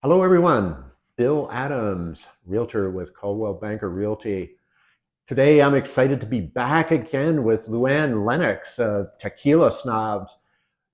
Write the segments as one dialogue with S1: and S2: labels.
S1: Hello, everyone. Bill Adams, Realtor with Coldwell Banker Realty. Today, I'm excited to be back again with Luann Lennox of Tequila Snobs.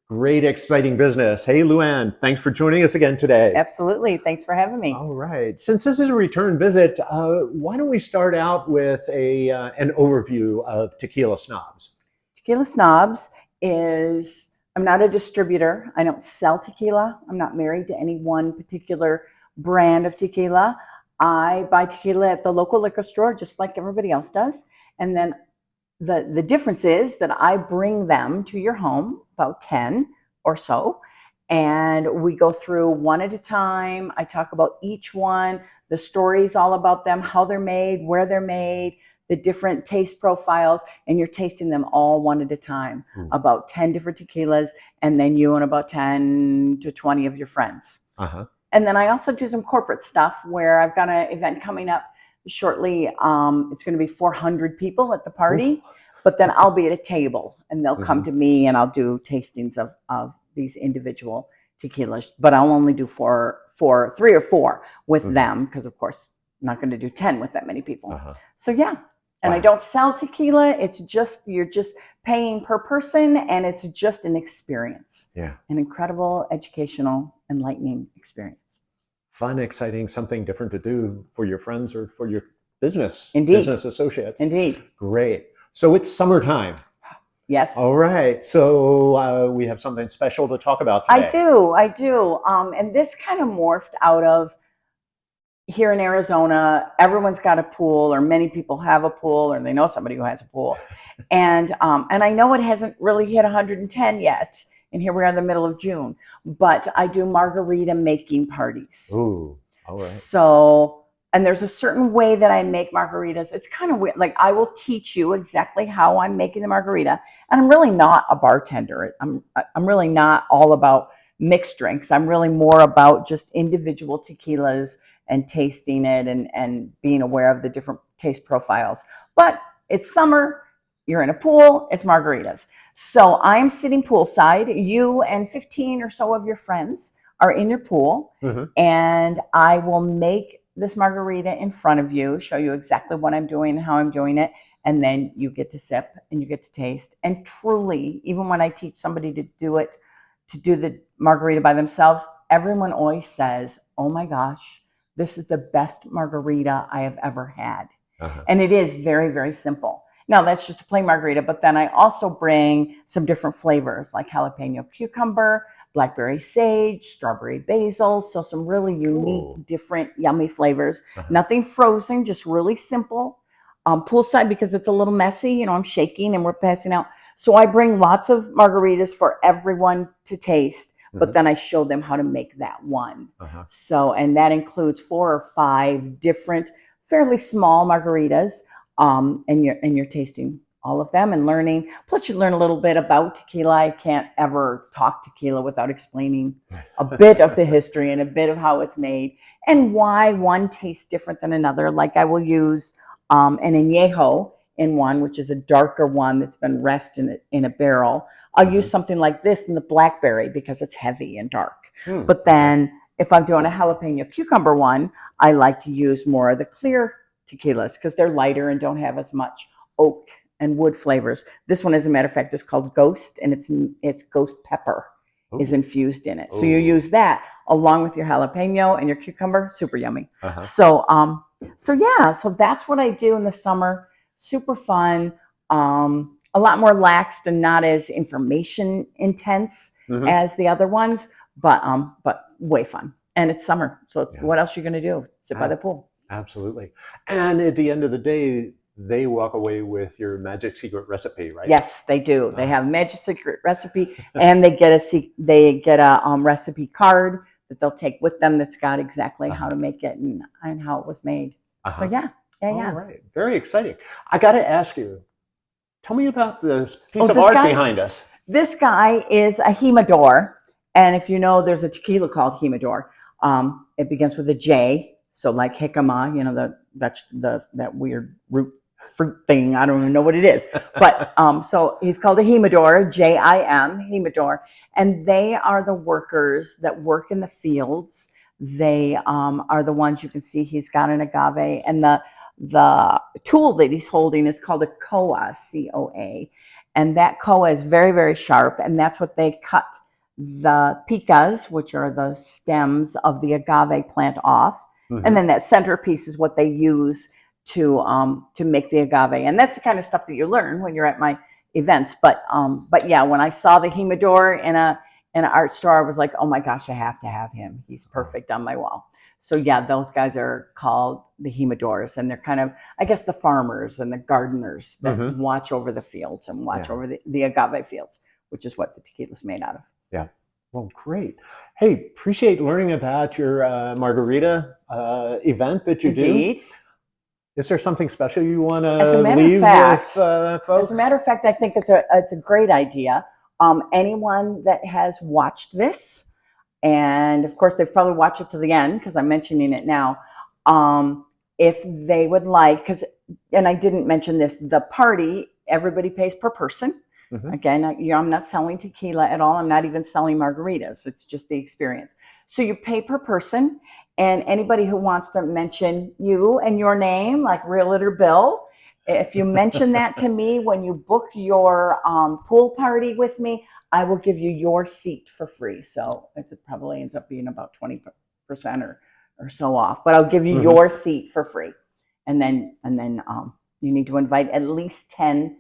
S1: Great, exciting business. Hey, Luann, thanks for joining us again today.
S2: Absolutely. Thanks for having me.
S1: All right. Since this is a return visit, why don't we start out with an overview of Tequila Snobs?
S2: Tequila Snobs is, I'm not a distributor. I don't sell tequila. I'm not married to any one particular brand of tequila. I buy tequila at the local liquor store, just like everybody else does. And then the difference is that I bring them to your home, about 10 or so, and we go through one at a time. I talk about each one, the stories all about them, how they're made, where they're made, the different taste profiles, and you're tasting them all one at a time. About 10 different tequilas, and then you and about 10 to 20 of your friends.
S1: Uh-huh.
S2: And then I also do some corporate stuff where I've got an event coming up shortly. It's going to be 400 people at the party, but then I'll be at a table and they'll come to me and I'll do tastings of these individual tequilas, but I'll only do three or four with them because, of course, I'm not going to do 10 with that many people. So, yeah. And I don't sell tequila. It's just, you're just paying per person, and it's just an experience.
S1: Yeah.
S2: An incredible, educational, enlightening experience.
S1: Fun, exciting, something different to do for your friends or for your business.
S2: Indeed.
S1: Business associates.
S2: Indeed.
S1: Great. So it's summertime.
S2: Yes.
S1: All right. So we have something special to talk about today.
S2: I do. And this kind of morphed out of here in Arizona. Everyone's got a pool, or many people have a pool, or they know somebody who has a pool. And I know it hasn't really hit 110 yet. And here we are in the middle of June. But I do margarita making parties.
S1: Ooh, all right.
S2: So, and there's a certain way that I make margaritas. It's kind of weird. Like, I will teach you exactly how I'm making the margarita. And I'm really not a bartender. I'm really not all about mixed drinks. I'm really more about just individual tequilas and tasting it and being aware of the different taste profiles. But it's summer, you're in a pool, it's margaritas. So I'm sitting poolside. You and 15 or so of your friends are in your pool, and I will make this margarita in front of you, show you exactly what I'm doing and how I'm doing it, and then you get to sip and you get to taste. And truly, even when I teach somebody to do the margarita by themselves, everyone always says, "Oh my gosh, this is the best margarita I have ever had." And it is very, very simple. Now, that's just a plain margarita, but then I also bring some different flavors like jalapeno cucumber, blackberry sage, strawberry basil. So some really unique, different, yummy flavors. Nothing frozen, just really simple. Poolside, because it's a little messy, you know, I'm shaking and we're passing out. So I bring lots of margaritas for everyone to taste, but then I show them how to make that one. So, and that includes 4 or 5 different, fairly small margaritas. And you're tasting all of them and learning. Plus, you learn a little bit about tequila. I can't ever talk tequila without explaining a bit of the history and a bit of how it's made and why one tastes different than another. Like, I will use an añejo in one, which is a darker one that's been rested in a barrel. I'll use something like this in the blackberry because it's heavy and dark. But then if I'm doing a jalapeno cucumber one, I like to use more of the clear tequilas because they're lighter and don't have as much oak and wood flavors. This one, as a matter of fact, is called Ghost, and it's ghost pepper is infused in it. So you use that along with your jalapeno and your cucumber. Super yummy. So yeah, so that's what I do in the summer. Super fun. A lot more laxed and not as information intense as the other ones, but way fun. And it's summer, so what else are you going to do? Sit by the pool.
S1: Absolutely. And at the end of the day, they walk away with your magic secret recipe, right?
S2: Yes, they do. They have a magic secret recipe, and they get a recipe card that they'll take with them that's got exactly how to make it and how it was made. So yeah.
S1: All right. Very exciting. I got to ask you, tell me about this piece of art behind us.
S2: This guy is a Jimador, and if you know, there's a tequila called Jimador. It begins with a J. So like jicama, you know, that weird root fruit thing. I don't even know what it is. But so he's called a Jimador, Jim, Jimador. And they are the workers that work in the fields They are the ones you can see he's got an agave, and the tool that he's holding is called a koa, C-O-A, and that koa is very, very sharp, and that's what they cut the picas, which are the stems of the agave plant, off, and then that centerpiece is what they use to make the agave, and that's the kind of stuff that you learn when you're at my events. But yeah, when I saw the humidor in an art store, I was like, oh my gosh, I have to have him. He's perfect on my wall. So yeah, those guys are called the humidors, and they're kind of, I guess, the farmers and the gardeners that watch over the fields and watch over the agave fields, which is what the tequila is made out of.
S1: Yeah. Well, great. Hey, appreciate learning about your margarita event that you do. Is there something special you want to leave with folks?
S2: As a matter of fact, I think it's a great idea. Anyone that has watched this, and of course they've probably watched it to the end because I'm mentioning it now, if they would like, and I didn't mention this, the party, everybody pays per person. Again, I'm not selling tequila at all. I'm not even selling margaritas. It's just the experience. So you pay per person, and anybody who wants to mention you and your name, like Realtor Bill, if you mention that to me when you book your pool party with me, I will give you your seat for free. So it probably ends up being about 20% or so off, but I'll give you your seat for free. And then you need to invite at least 10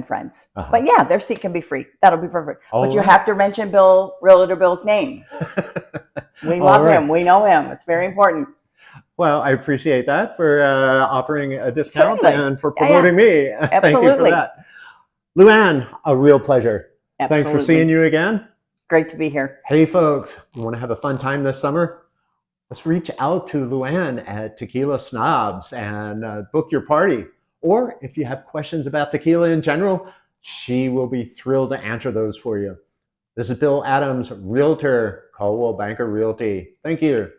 S2: friends. But yeah, their seat can be free. That'll be perfect. But you have to mention Realtor Bill's name. We love him. We know him. It's very important.
S1: Well, I appreciate that for offering a discount and for promoting me. Thank you for that. Luann, a real pleasure. Thanks for seeing you again.
S2: Great to be here.
S1: Hey, folks, you want to have a fun time this summer? Let's reach out to Luann at Tequila Snobs and book your party. Or if you have questions about tequila in general, she will be thrilled to answer those for you. This is Bill Adams, Realtor, Coldwell Banker Realty. Thank you.